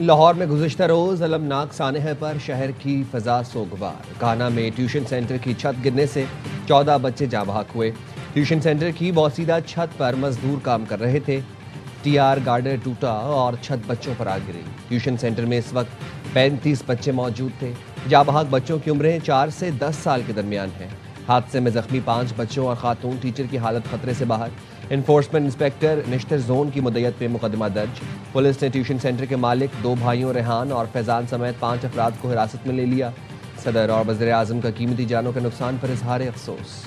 लाहौर में गुज़िश्ता रोज़ अलमनाक सानहे पर शहर की फ़ज़ा सोगवार। काना में ट्यूशन सेंटर की छत गिरने से 14 बच्चे जाँ बहक हुए। ट्यूशन सेंटर की बौसीदा छत पर मजदूर काम कर रहे थे। टीआर गार्डर टूटा और छत बच्चों पर आ गिरी। ट्यूशन सेंटर में इस वक्त 35 बच्चे मौजूद थे। जाँ बहक बच्चों की उम्रें 4 से 10 साल के दरमियान हैं। हादसे में जख्मी 5 बच्चों और खातून टीचर की हालत खतरे से बाहर। इन्फोर्समेंट इंस्पेक्टर निश्तर जोन की मुद्दत पे मुकदमा दर्ज। पुलिस ने ट्यूशन सेंटर के मालिक 2 भाइयों रेहान और फैजान समेत 5 अफराद को हिरासत में ले लिया। सदर और वज़ीर आज़म का कीमती जानों के नुकसान पर इजहार अफसोस।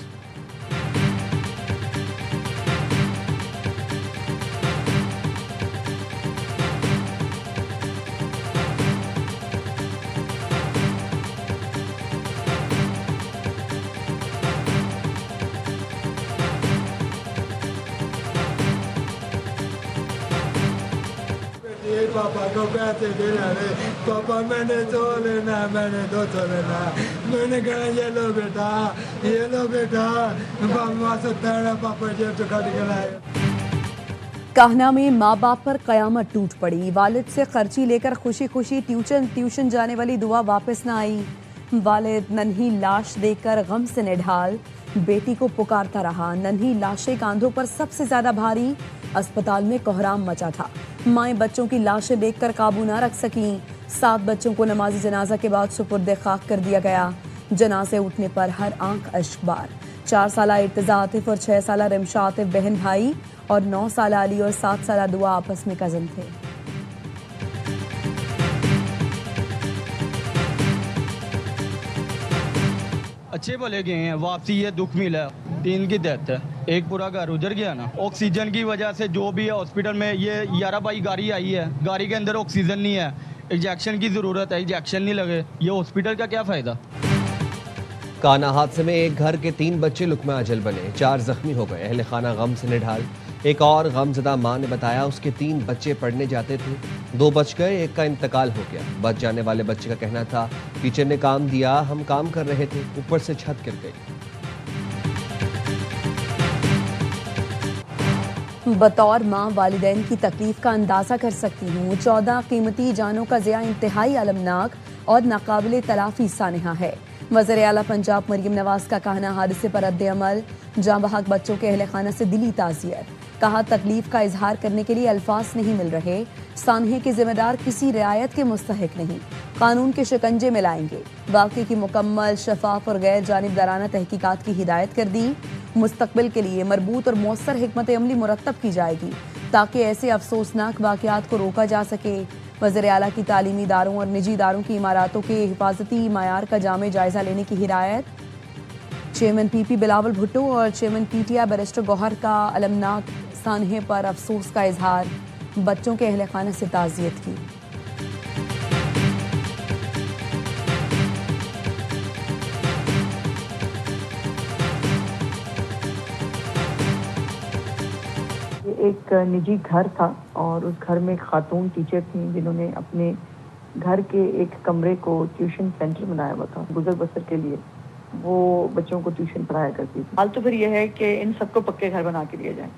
पापा को पैसे देना रे पापा, मैंने 100 लेना, मैंने 200 लेना। मैंने कहा ये लो बेटा पापा 70 पापा जेब से काट के लाए। काहना में माँ बाप पर कयामत टूट पड़ी। वालिद से खर्ची लेकर खुशी खुशी ट्यूशन जाने वाली दुआ वापस न आई। वालिद नन्ही लाश देखकर गम से निढाल, बेटी को पुकारता रहा। नन्ही लाशें कांधों पर सबसे ज्यादा भारी। अस्पताल में कोहराम मचा था। माएं बच्चों की लाशें देखकर काबू न रख सकीं। 7 बच्चों को नमाजी जनाजा के बाद सुपुर्द खाक कर दिया गया। जनाजे उठने पर हर आंख अश्कबार। 4 साला इर्तिजा आतिफ और 6 साला रिमशा आतिफ बहन भाई और 9 साला अली और 7 साला दुआ आपस में कजन थे। अच्छे भले गए हैं, वापसी ये दुख मिला। 3 की डेथ है, एक पूरा घर उजड़ गया ना। ऑक्सीजन की वजह से जो भी है हॉस्पिटल में, ये 11 बाई गाड़ी आई है, गाड़ी के अंदर ऑक्सीजन नहीं है, इंजेक्शन की ज़रूरत है, इंजेक्शन नहीं लगे, ये हॉस्पिटल का क्या फ़ायदा। काना हादसे में एक घर के 3 बच्चे लुकमा अजल बने, 4 जख्मी हो गए। अहले खाना गम से निढाल। एक और गमजदा मां ने बताया उसके 3 बच्चे पढ़ने जाते थे, 2 बच गए, एक का इंतकाल हो गया। बच जाने वाले बच्चे का कहना था टीचर ने काम दिया, हम काम कर रहे थे, ऊपर से छत गिर गई। बतौर माँ वालिदैन की तकलीफ का अंदाजा कर सकती हूँ। 14 कीमती जानों का ज़िया इंतहाई अलमनाक और नाकाबिले तलाफी सानहा है। वज़ीर आला पंजाब मरीम नवाज का कहना, हादसे पर रद्द अमल। जाँ बहक बच्चों के अहले खाना से दिली ताज़ियत। कहा तकलीफ का इजहार करने के लिए अल्फाज नहीं मिल रहे। सानहे के जिम्मेदार किसी रियायत के मुस्तहिक नहीं, कानून के शिकंजे में लाएंगे। वाक़े की मुकम्मल, शफाफ और गैर जानिबदाराना तहकीकात की हिदायत कर दी। मुस्तकबिल के लिए मरबूत और मौसर हिकमत अमली मुरत्तब की जाएगी ताकि ऐसे अफसोसनाक वाक़यात को रोका जा सके। वज़ीर आला की तालीमी इदारों और निजी इदारों की इमारतों के हिफाजती मायार का जामे जायज़ा लेने की हिदायत। चेयरमैन पीपी बिलावल भुट्टो और चेयरमैन पीटीआई बैरिस्टर गौहर का अलमनाक सानहे पर अफसोस का इजहार। बच्चों के अहले खाना से ताज़ियत की। एक निजी घर था और उस घर में एक खातून टीचर थी जिन्होंने अपने घर के एक कमरे को ट्यूशन सेंटर बनाया हुआ था। गुजर बसर के लिए वो बच्चों को ट्यूशन पढ़ाया करती थी। हाल तो फिर यह है कि इन सबको पक्के घर बना के दिए जाए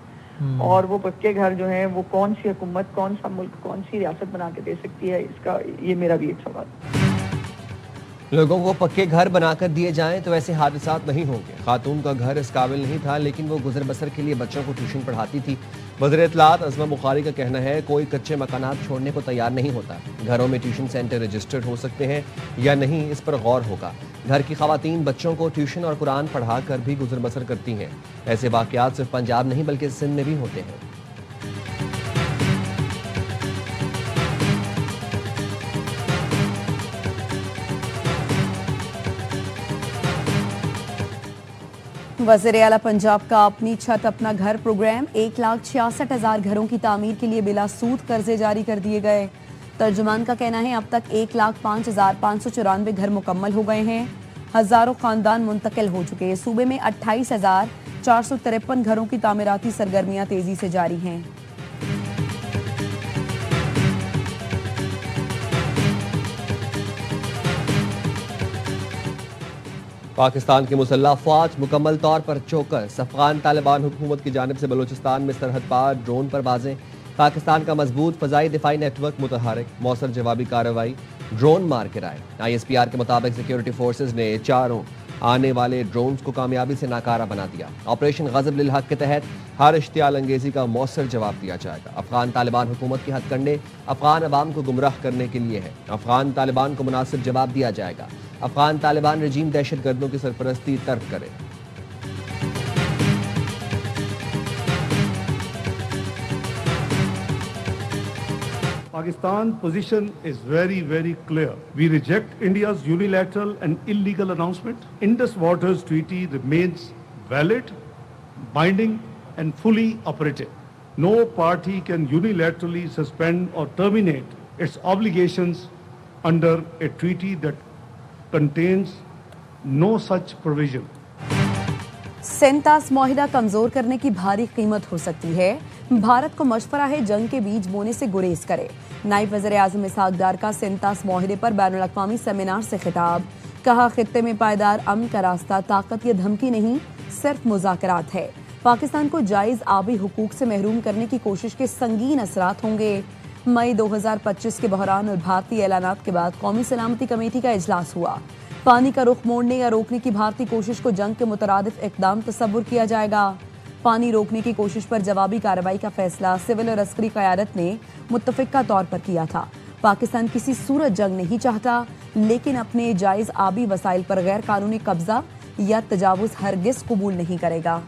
और वो पक्के घर जो है वो कौन सी हुकूमत, कौन सा मुल्क, कौन सी रियासत बना के दे सकती है, इसका ये मेरा भी एक सवाल। लोगों को पक्के घर बनाकर दिए जाएं तो ऐसे हादसात नहीं होंगे। खातून का घर इस काबिल नहीं था लेकिन वो गुजर बसर के लिए बच्चों को ट्यूशन पढ़ाती थी। वज़ीर इत्तलात अज़मा बुखारी का कहना है कोई कच्चे मकानात छोड़ने को तैयार नहीं होता। घरों में ट्यूशन सेंटर रजिस्टर्ड हो सकते हैं या नहीं, इस पर गौर होगा। घर की ख़वातीन बच्चों को ट्यूशन और कुरान पढ़ा कर भी गुजर बसर करती हैं। ऐसे वाक़यात सिर्फ पंजाब नहीं बल्कि सिंध में भी होते हैं। वज़ीर आला पंजाब का अपनी छत अपना घर प्रोग्राम। 1,66,000 घरों की तामीर के लिए बिला सूद कर्जे जारी कर दिए गए। तर्जुमान का कहना है अब तक 1,05,594 घर मुकम्मल हो गए हैं। हज़ारों खानदान मुंतकिल हो चुके हैं। सूबे में 28,453 घरों की तामीराती सरगर्मियां तेजी से जारी हैं। पाकिस्तान की मुसल्लह फ़ौज मुकम्मल तौर पर चौकस। अफगान तालिबान हुकूमत की जानिब से बलूचिस्तान में सरहद पार ड्रोन परवाजें। पाकिस्तान का मजबूत फजाई दिफाई नेटवर्क मुतहरक, मौसर जवाबी कार्रवाई, ड्रोन मार गिराए। ISPR के मुताबिक सिक्योरिटी फोर्सेज ने चारों आने वाले ड्रोन्स को कामयाबी से नाकारा बना दिया। ऑपरेशन गजब लिल हक के तहत हर इश्तियाल अंगेजी का मौसर जवाब दिया जाएगा। अफगान तालिबान हुकूमत की हथकंडे अफगान अवाम को गुमराह करने के लिए है। अफगान तालिबान को मुनासिब जवाब दिया जाएगा। अफगान तालिबान रजीम दहशत गर्दों की सरपरस्ती तर्क करे। Pakistan position is very, very clear. We reject India's unilateral and illegal announcement. Indus Waters Treaty remains valid, binding and fully operative. No party can unilaterally suspend or terminate its obligations under a treaty that contains no such provision. सेंटास मुआहिदा कमजोर करने की भारी कीमत हो सकती है। भारत को मशवरा है जंग के बीज बोने से गुरेज करे। नायब वज़ीर आज़म इसहाक डार का सेंटास मुआहिदे पर बैनुल अक़वामी सेमिनार से खिताब। कहा, खित्ते में पायदार अमन का रास्ता ताकत या धमकी नहीं, सिर्फ मुज़ाकरात है। पाकिस्तान को जायज़ आबी हुकूक से महरूम करने की कोशिश के संगीन असरात होंगे। मई 2025 के बहरान और भारतीय ऐलानात के बाद कौमी सलामती कमेटी का इजलास हुआ। पानी का रुख मोड़ने या रोकने की भारतीय कोशिश को जंग के मुतरादिफ इक़दाम तस्वुर किया जाएगा। पानी रोकने की कोशिश पर जवाबी कार्रवाई का फैसला सिविल और अस्करी क़यादत ने मुत्तफ़िक़ा तौर पर किया था। पाकिस्तान किसी सूरत जंग नहीं चाहता, लेकिन अपने जायज़ आबी वसाइल पर गैर कानूनी कब्जा या तजावुज़ हरगिज़ कबूल नहीं करेगा।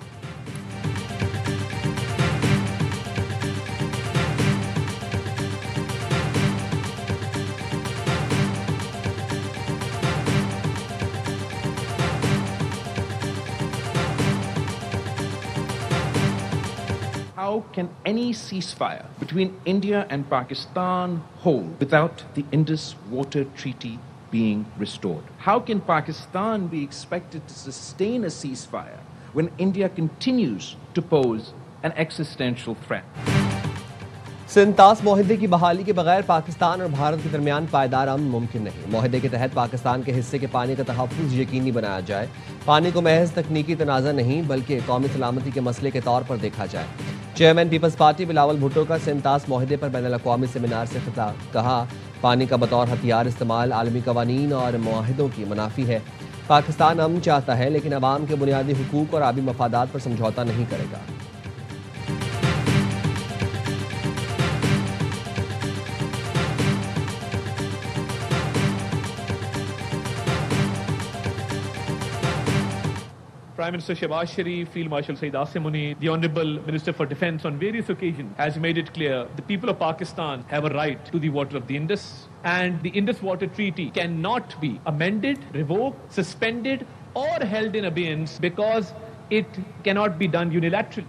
How can any ceasefire between India and Pakistan hold without the Indus Water Treaty being restored? How can Pakistan be expected to sustain a ceasefire when India continues to pose an existential threat? सेंटास मुआहिदे की बहाली के बगैर पाकिस्तान और भारत के दरमियान पायदार अमन मुमकिन नहीं। मुआहिदे के तहत पाकिस्तान के हिस्से के पानी का तहफ़्फ़ुज़ यकीनी बनाया जाए। पानी को महज तकनीकी तनाज़ा नहीं बल्कि कौमी सलामती के मसले के तौर पर देखा जाए। Chairman peoples party Bilawal Bhutto का सेंटास मुआहिदे पर बैनुल अक़वामी सेमिनार से खिताब। कहा, पानी का बतौर हथियार इस्तेमाल आलमी कवानीन और मुआहिदों की मुनाफी है। पाकिस्तान अमन चाहता है लेकिन अवाम के बुनियादी हुकूक और आबी मफादात पर समझौता नहीं करेगा। Prime Minister Shehbaz Sharif, Field Marshal Saeed Asim Munir, the Honourable Minister for Defence on various occasions has made it clear the people of Pakistan have a right to the water of the Indus, and the Indus Water Treaty cannot be amended, revoked, suspended or held in abeyance because it cannot be done unilaterally.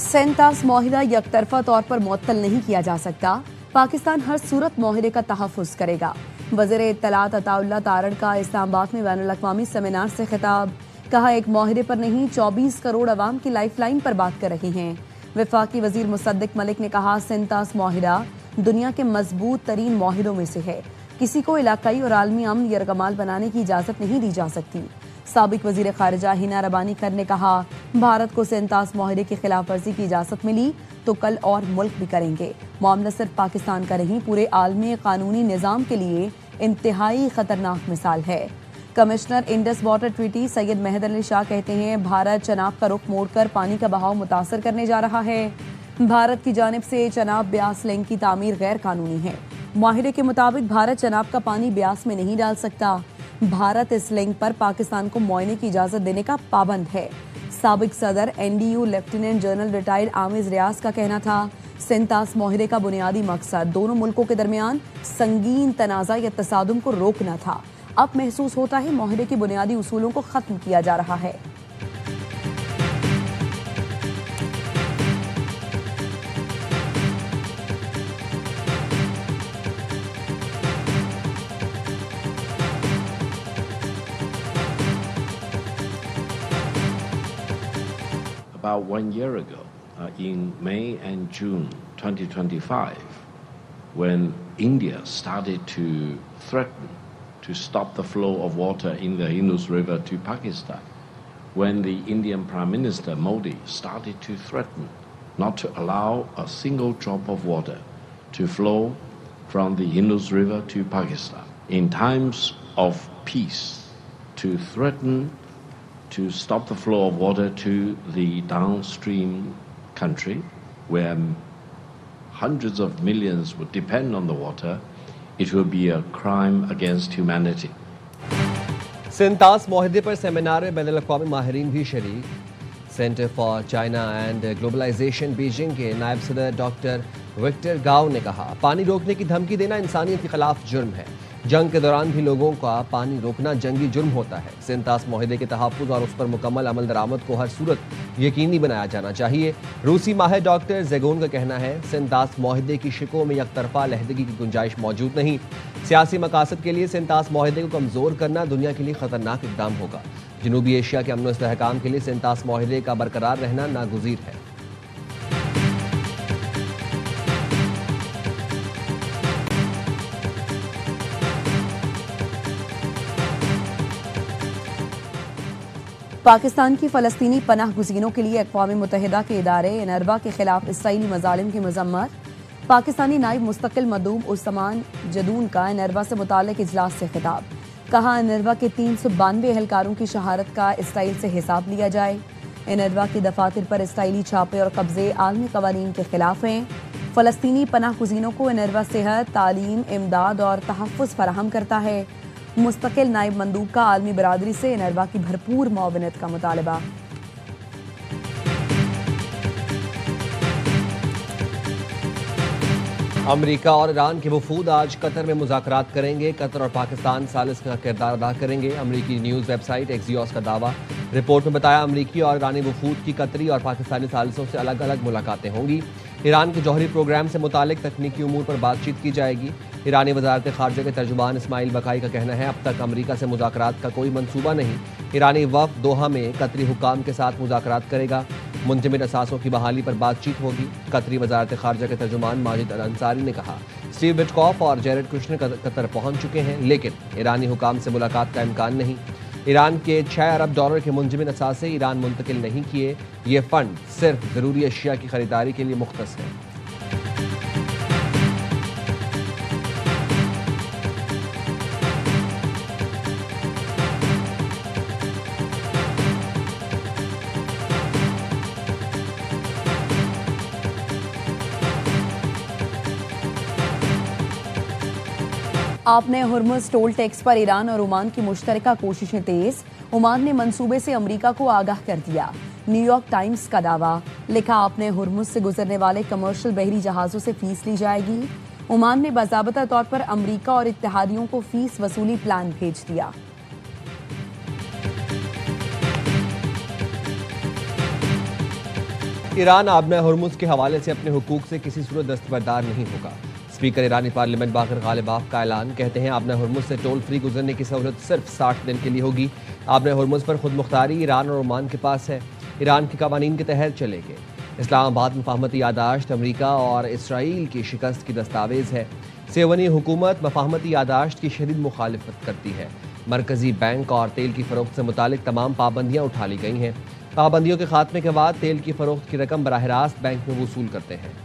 सेंटास मुआहिदा यकतरफा तौर पर मुअत्तल नहीं किया जा सकता। पाकिस्तान हर सूरत मुआहिदे का तहफ़्फ़ुज़ करेगा। वज़ीर इत्तलात अताउल्लाह तारड़ का इस्लामाबाद में बैनुल अक़वामी सेमिनार से खिताब। कहा, एक मुआहिदे पर नहीं 24 करोड़ अवाम की लाइफ लाइन पर बात कर रहे हैं। वफाकी वज़ीर मुसद्दिक मलिक ने कहा, सेंटास मुआहिदा दुनिया के मजबूत तरीन मुआहिदों में से है। किसी को इलाकाई और आलमी अमन यरगमाल बनाने की इजाज़त नहीं दी जा सकती। साबिक वज़ीर ख़ारिजा हिना रबानी कर ने कहा, भारत को सेंटास मुआहिदे की खिलाफ वर्जी की इजाज़त मिली तो कल और मुल्क भी करेंगे। मामला सिर्फ पाकिस्तान का नहीं, पूरे आलमी कानूनी निज़ाम के लिए इंतहाई ख़तरनाक मिसाल है। Commissioner Indus water treaty Syed Mehar Ali Shah कहते हैं, भारत चनाब का रुख मोड़कर पानी का बहाव मुतासर करने जा रहा है। भारत की जानिब से चनाब ब्यास लिंक की तामीर गैर कानूनी है। मुआहिदे के मुताबिक भारत चनाब का पानी ब्यास में नहीं डाल सकता। भारत इस लिंक पर पाकिस्तान को मुआयने की इजाज़त देने का पाबंद है। साबिक सदर NDU lieutenant general retired Aamir Riaz का कहना था, सेंटास मुआहिदे का बुनियादी मकसद दोनों मुल्कों के दरमियान संगीन तनाज़ा या तसादुम को रोकना था। अब महसूस होता है मुआहिदे के बुनियादी उसूलों को ख़त्म किया जा रहा है। About 1 year ago, in May and June 2025, when India started to threaten to stop the flow of water in the Indus River to Pakistan, when the Indian Prime Minister Modi started to threaten not to allow a single drop of water to flow from the Indus River to Pakistan. In times of peace, to threaten to stop the flow of water to the downstream country where hundreds of millions would depend on the water, it will be a crime against humanity. सिंतास माहदे पर seminar में बैनुल-अक़वामी माहिरीन भी शरीक। Centre for China and globalisation Beijing के नायब सदर doctor Victor गाओ ने कहा, पानी रोकने की धमकी देना इंसानियत के खिलाफ जुर्म है। जंग के दौरान भी लोगों का पानी रोकना जंगी जुर्म होता है। सिंतास माहदे के तहफ़्फ़ुज़ और उस पर मुकम्मल अमल दरामद को हर सूरत यकीनी बनाया जाना चाहिए। रूसी माहिर डॉक्टर ज़ेगोन का कहना है, सिंतास माहदे की शिकों में यकतरफा लहदगी की गुंजाइश मौजूद नहीं। सियासी मकासद के लिए सिंतास माहदे को कमज़ोर करना दुनिया के लिए ख़तरनाक इक़दाम होगा। जनूबी एशिया के अमन व इस्तेहकाम के लिए सिंतास माहदे का बरकरार रहना नागुज़ीर है। पाकिस्तान की फ़लस्तीनी पनाह गुज़ीनों के लिए अक़वाम मुत्तहिदा के इदारे एनरवा के खिलाफ इसराइली मज़ालिम की मज़म्मत। पाकिस्तानी नायब मुस्तकिल मदूम उस्मान जदून का एनरवा से मुताल्लिक़ इजलास से खिताब। कहा, एनरवा के 392 एहलकारों की शहादत का इसराइल से हिसाब लिया जाए। एनरवा की दफातर पर इसराइली छापे और कब्जे आलमी कवानीन के खिलाफ हैं। फ़लस्तीनी पनाह गुज़ीनों को एनरवा सेहत, तालीम, इमदाद और तहफ़्फ़ुज़ फराहम करता है। मुस्तकिल नायब मंदूब का आलमी बरादरी से एनरवा की भरपूर मुआवनत का मुतालबा। अमेरिका और ईरान के वफूद आज कतर में मुज़ाकरात करेंगे। कतर और पाकिस्तान सालिस का किरदार अदा करेंगे। अमेरिकी न्यूज़ वेबसाइट एक्सियोस का दावा। रिपोर्ट में बताया, अमेरिकी और ईरानी वफूद की कतरी और पाकिस्तानी सालिसों से अलग अलग मुलाकातें होंगी। ईरान के जौहरी प्रोग्राम से मुतालिक तकनीकी उमूर पर बातचीत की जाएगी। ईरानी वज़ारत ख़ारजा के तर्जुमान इस्माइल बकाई का कहना है, अब तक अमेरिका से मुज़ाकरात का कोई मंसूबा नहीं। ईरानी वफ़द दोहा में कतरी हुक्काम के साथ मुज़ाकरात करेगा। मुंजमद असासों की बहाली पर बातचीत होगी। कतरी वज़ारत ख़ारजा के तर्जुमान माजिद अल अंसारी ने कहा, स्टीव विटकॉफ और जेरेड कुशनर कतर पहुंच चुके हैं, लेकिन ईरानी हुक्काम से मुलाकात का इम्कान नहीं। ईरान के 6 अरब डॉलर के मुंजमद असासे ईरान मुंतकिल नहीं किए। ये फ़ंड सिर्फ ज़रूरी अशिया की खरीदारी के लिए मुख्तस है। आपने हुर्मुज़ टोल टैक्स पर ईरान और ओमान की मुश्तरका कोशिशें तेज। ओमान ने मंसूबे से अमेरिका को आगाह कर दिया। न्यूयॉर्क टाइम्स का दावा। लिखा, आपने हुर्मुज़ से गुजरने वाले कमर्शियल बहरी जहाज़ों से फीस ली जाएगी। ओमान ने बाज़ाबता तौर पर अमेरिका और इत्तेहादियों को फीस वसूली प्लान भेज दिया। ईरान आबना हुर्मुज़ के हवाले से अपने हुकूक से किसी सूरत दस्तबरदार नहीं होगा। स्पीकर ईरानी पार्लियामेंट बाकर गालिबाफ का ऐलान। कहते हैं, आबना हुर्मुज़ से टोल फ्री गुजरने की सहूलत सिर्फ 60 दिन के लिए होगी। आबना हुर्मुज़ पर खुद मुख्तारी ईरान और ओमान के पास है। ईरान के कवानीन के तहत चलेंगे। इस्लामाबाद मफाहमती यादाश्त अमरीका और इसराइल की शिकस्त की दस्तावेज़ है। सेवनी हुकूमत मफाहमती यादाश्त की शदीद मुखालिफत करती है। मरकजी बैंक और तेल की फ़रोख्त से मुतालिक तमाम पाबंदियाँ उठा ली गई हैं। पाबंदियों के खात्मे के बाद तेल की फ़रोख्त की रकम बराह रास्त बैंक में वसूल करते हैं।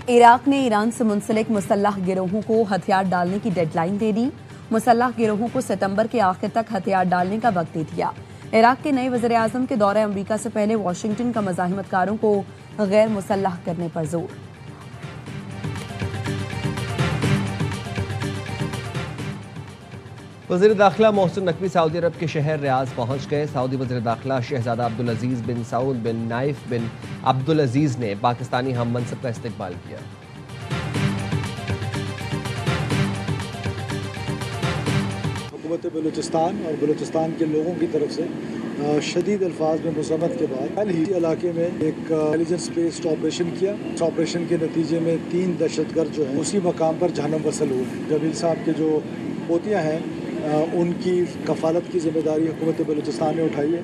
इराक ने ईरान से मुंसलिक मुसल्लह गिरोहों को हथियार डालने की डेडलाइन दे दी। मुसल्लह गिरोहों को सितंबर के आखिर तक हथियार डालने का वक्त दे दिया। इराक के नए वज़ीर आज़म के दौरे अमेरिका से पहले वाशिंगटन का मज़ाहिमतकारों को गैर मुसल्लह करने पर जोर। वज़ीर दाखिला मोहसिन नकवी सऊदी अरब के शहर रियाज पहुंच गए। सऊदी वज़ीर दाखिला शहजादा अब्दुल अजीज़ बिन सऊद बिन नाइफ बिन अब्दुल अजीज़ ने पाकिस्तानी हम मनसब का इस्तकबाल किया। हुकूमत बलूचिस्तान और बलूचिस्तान के लोगों की तरफ से शदीद अल्फाज में मुज़म्मत के बाद कल ही इलाके में एक इंटेलिजेंस बेस्ड ऑपरेशन किया। इस ऑपरेशन के नतीजे में 3 दहशतगर्द जो हैं उसी मकाम पर जहन्नम वसल हुए हैं। जमील साहब के जो पोतियाँ हैं उनकी कफालत की जिम्मेदारी हुकूमत बलूचिस्तान ने उठाई है।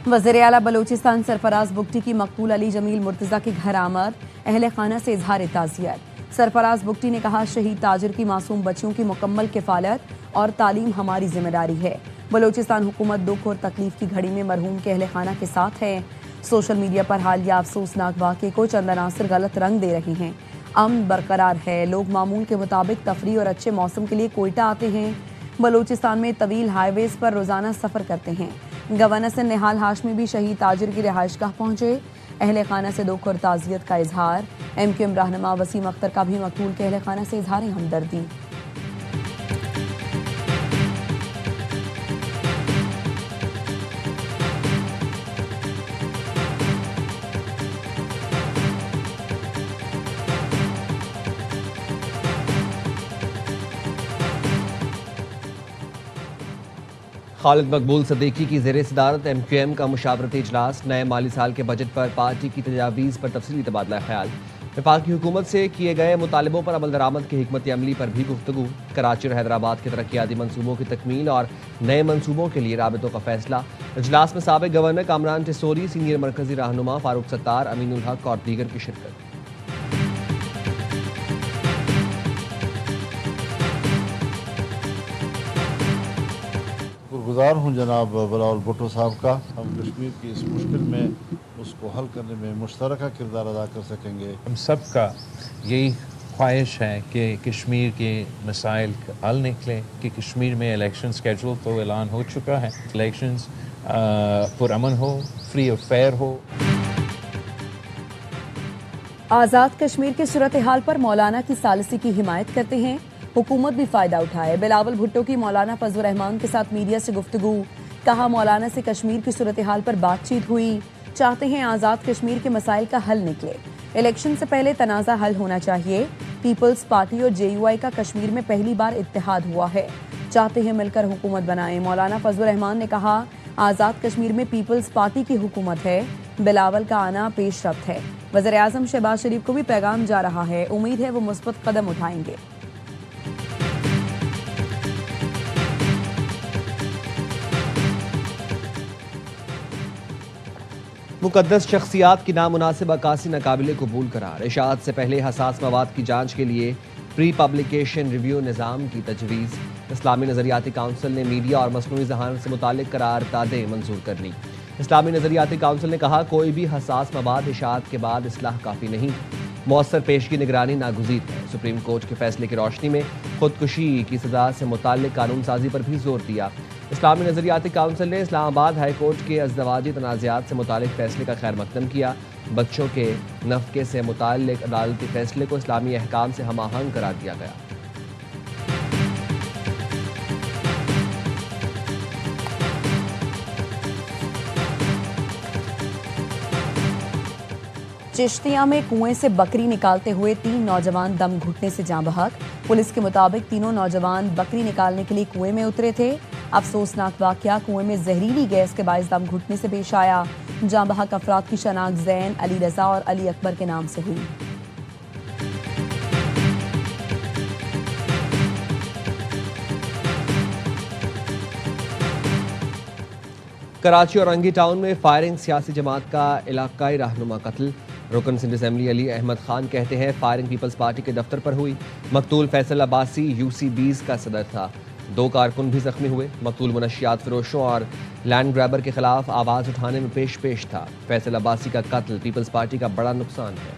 वज़ीर आला बलूचिस्तान सरफराज बुगटी की मकतूल अली जमील मुर्तज़ा के घर आमद, अहले खाना से इजहार ताज़ियत। सरफराज बुगटी ने कहा, शहीद ताजिर की मासूम बच्चियों की मुकम्मल किफ़ालत और तालीम हमारी जिम्मेदारी है। बलूचिस्तान हुकूमत दुख और तकलीफ की घड़ी में मरहूम के अहले खाना के साथ है। सोशल मीडिया पर हालिया अफसोसनाक वाक़े को चंद अनासर गलत रंग दे रहे हैं। अमन बरकरार है, लोग मामूल के मुताबिक तफरी और अच्छे मौसम के लिए कोयटा आते हैं। बलूचिस्तान में तवील हाईवेज पर रोजाना सफर करते हैं। गवर्नर से निहाल हाशमी भी शहीद ताजिर की रिहाइशगाह पहुंचे। अहले खाना से दुख और ताज़ियत का इजहार। MQM रहनुमा वसीम अख्तर का भी मकतूल के अहले खाना से इजहार हमदर्दी। खालिद मकबूल सदीकी की ज़ेर सदारत MQM का मुशावरती इजलास। नए माली साल के बजट पर पार्टी की तजावीज़ पर तफसीली तबादला ख्याल। वफाकी हुकूमत से किए गए मुतालबों पर अमल दरामद की हिकमत अमली पर भी गुफ्तगू। कराची और हैदराबाद के तरक्याती मनसूबों की तकमील और नए मनसूबों के लिए राबितों का फैसला। इजलास में साबिक गवर्नर कामरान टिसोरी, सीनियर मरकजी रहनुमा फारूक सत्तार, अमीनुल हक और दीगर की शिरकत। गुजार हूँ जनाब बिलावल भुट्टो साहब का। हम कश्मीर की इस मुश्किल में उसको हल करने में मुश्तरका किरदार अदा कर सकेंगे। हम सब का यही ख्वाहिश है कि कश्मीर के मसाइल हल निकले, कि कश्मीर में इलेक्शन स्केड्यूल तो ऐलान हो चुका है, इलेक्शंस पुरअमन हो, फ्री और फेयर हो। आज़ाद कश्मीर की सूरत हाल पर मौलाना की सालिसी की हिमायत करते हैं, हुकूमत भी फायदा उठाए। बिलावल भुट्टो की मौलाना फजल रहमान के साथ मीडिया से गुफ्तगू। कहा, मौलाना से कश्मीर की सूरत हाल पर बातचीत हुई, चाहते हैं आज़ाद कश्मीर के मसाइल का हल निकले। इलेक्शन से पहले तनाज़ा हल होना चाहिए। पीपल्स पार्टी और JUI का कश्मीर में पहली बार इत्तेहाद हुआ है, चाहते हैं मिलकर हुकूमत बनाएं। मौलाना फजल रहमान ने कहा, आज़ाद कश्मीर में पीपल्स पार्टी की हुकूमत है, बिलावल का आना पेशरफ्त है। वज़ीर आज़म शहबाज शरीफ को भी पैगाम जा रहा है, उम्मीद है वो मुस्बत कदम उठाएंगे। मुकद्दस शख्सियात की नामुनासिब अक्कासी नाकाबिले कबूल करार। इशाअत से पहले हसास मवाद की जांच के लिए प्री पब्लिकेशन रिव्यू निज़ाम की तजवीज़। इस्लामी नज़रियाती काउंसिल ने मीडिया और मसनूई ज़हानत से मुतालिक करारदादें मंजूर कर ली। इस्लामी नज़रियाती काउंसिल ने कहा, कोई भी हसास मवाद इशाअत के बाद इस्लाह काफ़ी नहीं, मौसर पेश की निगरानी नागुज़ीर है। सुप्रीम कोर्ट के फैसले की रोशनी में खुदकुशी की सज़ा से मुताल्लिक कानून साजी पर भी जोर दिया। इस्लामी नज़रियाती काउंसिल ने इस्लामाबाद हाई कोर्ट के अज़दवाजी तनाज़ात से मुतालिक फैसले का खैर मकदम किया। बच्चों के नफ़क़े से मुताल्लिक अदालती फैसले को इस्लामी अहकाम से हम आहंग करार दिया गया। चिश्तिया में कुएं से बकरी निकालते हुए 3 नौजवान दम घुटने से जाँ बहक। पुलिस के मुताबिक तीनों नौजवान बकरी निकालने के लिए कुएं में उतरे थे। अफसोसनाक वाकया कुएं में जहरीली गैस के बायस दम घुटने से पेश आया। जाँ बहक अफराद की शनाख्त ज़ैन, अली रजा और अली अकबर के नाम से हुई। कराची और रंगी टाउन में फायरिंग, सियासी जमात का इलाकाई रहनुमा कत्ल। रुकन सिंध असम्बली अली अहमद खान कहते हैं, फायरिंग पीपल्स पार्टी के दफ्तर पर हुई। मकतूल फैसल अब्बासी UC-20 का सदर था। 2 कारकुन भी जख्मी हुए। मकतूल मुनशियात फरोशों और लैंड ग्रैबर के खिलाफ आवाज़ उठाने में पेश था। फैसल अब्बासी का कत्ल पीपल्स पार्टी का बड़ा नुकसान है।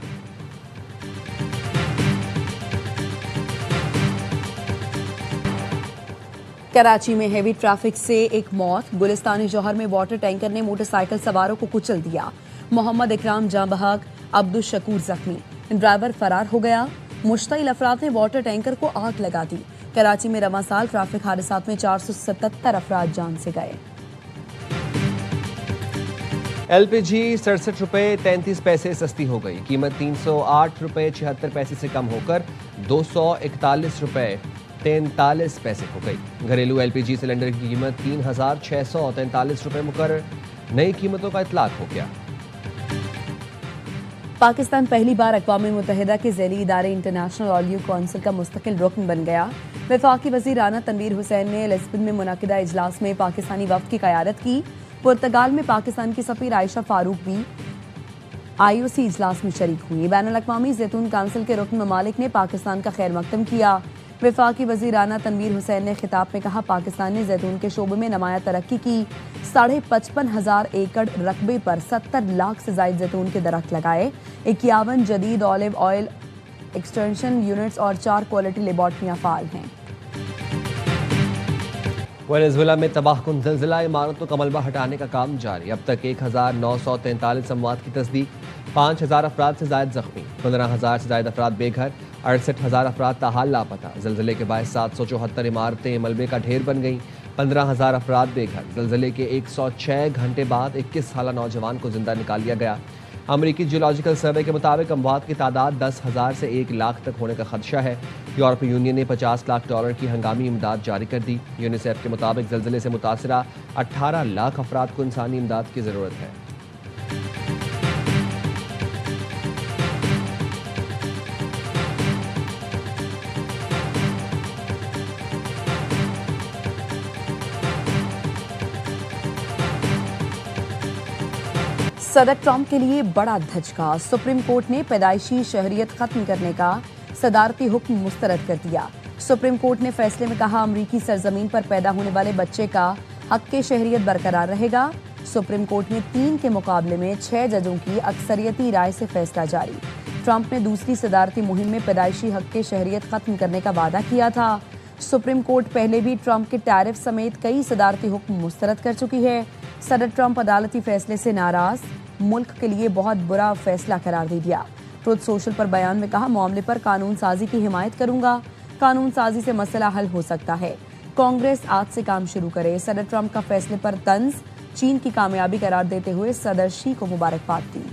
कराची में हेवी ट्रैफिक से एक मौत। गुलिस्तानी जौहर में वाटर टैंकर ने मोटरसाइकिल सवारों को कुचल दिया। मोहम्मद इकराम जाँ बहक, अब्दुल शकूर जख्मी, ड्राइवर फरार हो गया। मुश्तइल अफराद ने वाटर टैंकर को आग लगा दी। कराची में रवां साल ट्रैफिक हादसात में 477 अफराद जान से गए। LPG 67 रुपये 33 पैसे सस्ती हो गई। कीमत 308 रुपये 76 पैसे से कम होकर 241 रुपये 43 पैसे हो गई। घरेलू LPG सिलेंडर की कीमत 3643 रुपये मुकर्रर। नई कीमतों का इतलाक हो गया। पाकिस्तान पहली बार अक़वाम मुत्तहिदा के ज़ैली इदारे इंटरनेशनल ऑलिव काउंसिल का मुस्तकिल रुकन बन गया। वफाकी वज़ीर राना तनवीर हुसैन ने लिस्बन में मुनक़िदा इजलास में पाकिस्तानी वफ़द की क़यादत की। पुर्तगाल में पाकिस्तान की सफीर आयशा फारूक भी IOC इजलास में शरीक हुई। बैनुल-अक़वामी ज़ैतून काउंसिल के रुकन ममालिक ने पाकिस्तान का खैर मकदम किया। वफाकी वज़ीर आना तनवीर हुसैन ने खिताब में कहा, पाकिस्तान ने जैतून के शोबे में नमाया तरक्की की। 55,500 एकड़ रकबे पर 70 लाख से ज़ायद जैतून के दरख्त लगाए। 51 जदीद ऑलिव ऑयल एक्सटेंशन यूनिट्स और 4 क्वालिटी लेबॉर्ट्रियाँ फ़ाल हैं। वेनेजुएला में तबाहकुन ज़िलज़िला, इमारतों का मलबा हटाने का काम जारी। अब तक 1943 अमवात की तस्दीक, 5,000 अफराद से ज़ायद जख्मी, 15,000 से ज़ायद अफराद बेघर, 68,000 अफराद ताहाल लापता। ज़िलज़िले के बायस 774 इमारतें मलबे का ढेर बन गईं, 15,000 अफराद बेघर। ज़िलज़िले के 106 घंटे बाद 21 साला नौजवान को जिंदा निकाल लिया गया। अमरीकी जियोलॉजिकल सर्वे के मुताबिक अमवात की तादाद 10,000 से 1 लाख तक होने का खदशा है। यूरोपीय यूनियन ने $50 लाख की हंगामी इमदाद जारी कर दी। यूनिसेफ के मुताबिक ज़िलज़िले से मुतासरा 18 लाख अफराद को इंसानी इमदाद की ज़रूरत है। सदर ट्रंप के लिए बड़ा धचका। सुप्रीम कोर्ट ने पैदाइशी शहरियत खत्म करने का सदारती हुक्म मुस्तरद कर दिया। सुप्रीम कोर्ट ने फैसले में कहा, अमरीकी सरजमीन पर पैदा होने वाले बच्चे का हक के शहरियत बरकरार रहेगा। सुप्रीम कोर्ट ने 3 के मुकाबले में 6 जजों की अक्सरियती राय से फैसला जारी। ट्रंप ने दूसरी सदारती मुहिम में पैदाइशी हक के शहरियत खत्म करने का वादा किया था। सुप्रीम कोर्ट पहले भी ट्रंप के टैरिफ समेत कई सदारती हुक्म मुस्तरद कर चुकी है। सदर ट्रंप अदालती फैसले से नाराज, मुल्क के लिए बहुत बुरा फैसला करार दे दिया। ट्रुथ सोशल पर बयान में कहा, मामले पर कानून साजी की हिमायत करूंगा। कानून साजी से मसला हल हो सकता है। कांग्रेस आज से काम शुरू करे। सदर ट्रंप का फैसले पर तंज, चीन की कामयाबी करार देते हुए सदर शी को मुबारकबाद दी।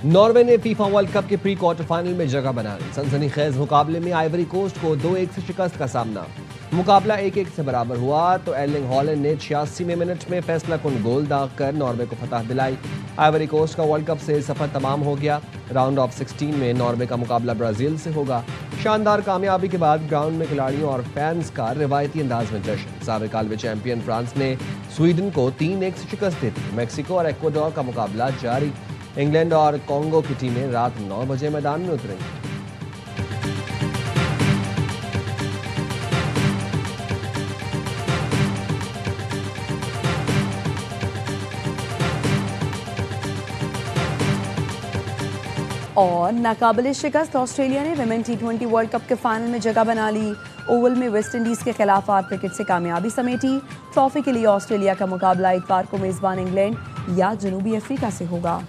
नॉर्वे ने फीफा वर्ल्ड कप के प्री क्वार्टर फाइनल में जगह बना ली। सनसनीखेज मुकाबले में आइवरी कोस्ट को 2-1 से शिकस्त का सामना। मुकाबला 1-1 से बराबर हुआ तो एर्लिंग हॉलैंड ने 86वें मिनट में फैसला कुन गोल दागकर नॉर्वे को फतह दिलाई। आइवरी कोस्ट का वर्ल्ड कप से सफर तमाम हो गया। राउंड ऑफ 16 में नॉर्वे का मुकाबला ब्राजील से होगा। शानदार कामयाबी के बाद ग्राउंड में खिलाड़ियों और फैंस का रिवायती अंदाज में जश्न। साबिक आलमी चैंपियन फ्रांस ने स्वीडन को 3-1 से शिकस्त दी थी। मैक्सिको और इक्वाडोर का मुकाबला जारी। इंग्लैंड और कांगो की टीमें रात 9 बजे मैदान में उतरेंगी। और नाकाबिले शिकस्त ऑस्ट्रेलिया ने विमेन T20 वर्ल्ड कप के फाइनल में जगह बना ली। ओवल में वेस्ट इंडीज के खिलाफ 8 विकेट से कामयाबी समेटी। ट्रॉफी के लिए ऑस्ट्रेलिया का मुकाबला इतवार को मेजबान इंग्लैंड या जनूबी अफ्रीका से होगा।